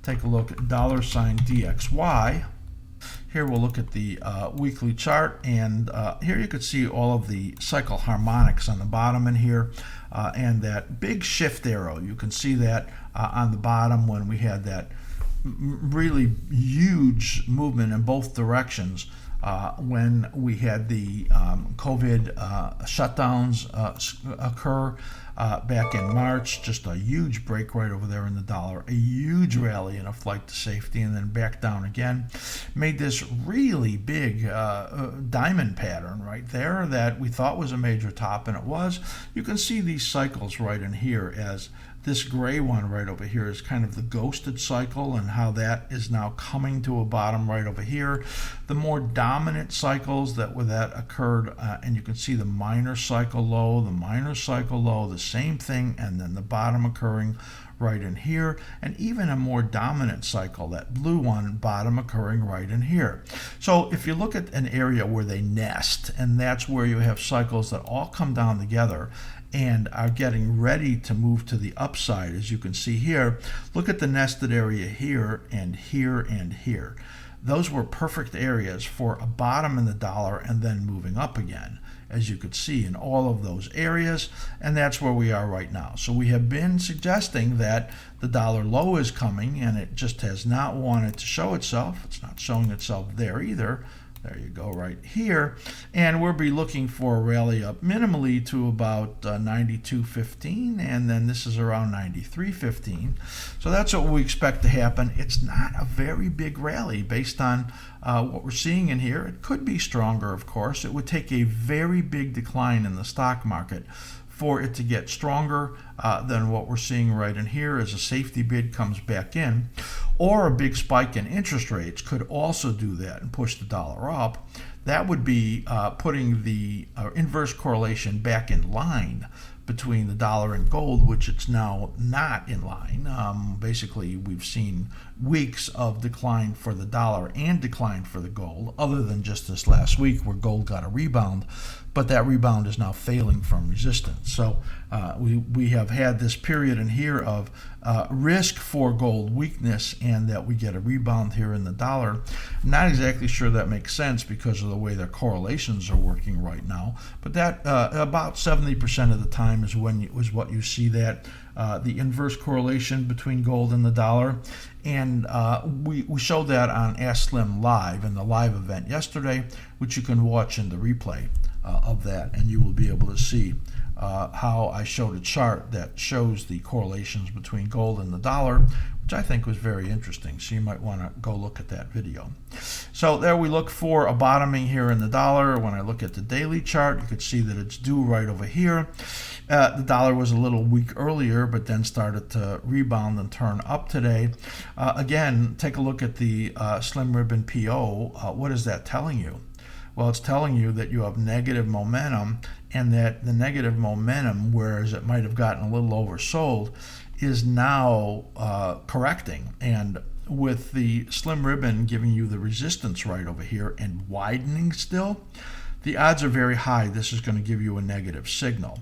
take a look at $DXY. Here we'll look at the weekly chart, and here you could see all of the cycle harmonics on the bottom in here, and that big shift arrow. You can see that on the bottom when we had that really huge movement in both directions when we had the COVID shutdowns occur back in March. Just a huge break right over there in the dollar, a huge rally and a flight to safety, and then back down again. Made this really big diamond pattern right there that we thought was a major top, and it was. You can see these cycles right in here, as this gray one right over here is kind of the ghosted cycle, and how that is now coming to a bottom right over here. The more dominant cycles that occurred, and you can see the minor cycle low, the same thing, and then the bottom occurring right in here, and even a more dominant cycle, that blue one, bottom occurring right in here. So if you look at an area where they nest, and that's where you have cycles that all come down together and are getting ready to move to the upside, as you can see here. Look at the nested area here and here and here. Those were perfect areas for a bottom in the dollar and then moving up again, as you could see in all of those areas, and that's where we are right now. So we have been suggesting that the dollar low is coming, and it just has not wanted to show itself. It's not showing itself there either. There you go, right here. And we'll be looking for a rally up minimally to about 92.15, and then this is around 93.15. So that's what we expect to happen. It's not a very big rally based on what we're seeing in here. It could be stronger, of course. It would take a very big decline in the stock market for it to get stronger than what we're seeing right in here as a safety bid comes back in, or a big spike in interest rates could also do that and push the dollar up. That would be putting the inverse correlation back in line between the dollar and gold, which it's now not in line. Basically, we've seen weeks of decline for the dollar and decline for the gold, other than just this last week where gold got a rebound, but that rebound is now failing from resistance. So we have had this period in here of risk for gold weakness, and that we get a rebound here in the dollar. I'm not exactly sure that makes sense because of the way their correlations are working right now, but that about 70% of the time is what you see that the inverse correlation between gold and the dollar. And we showed that on askSlim Live in the live event yesterday, which you can watch in the replay of that, and you will be able to see how I showed a chart that shows the correlations between gold and the dollar, which I think was very interesting. So you might want to go look at that video. So there we look for a bottoming here in the dollar. When I look at the daily chart, you could see that it's due right over here. The dollar was a little weak earlier, but then started to rebound and turn up today. Again, take a look at the slim ribbon PO. What is that telling you? Well, it's telling you that you have negative momentum, and that the negative momentum, whereas it might have gotten a little oversold, is now correcting. And with the slim ribbon giving you the resistance right over here and widening still, the odds are very high this is going to give you a negative signal.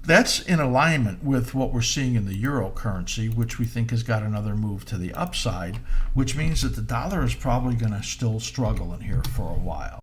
That's in alignment with what we're seeing in the euro currency, which we think has got another move to the upside, which means that the dollar is probably going to still struggle in here for a while.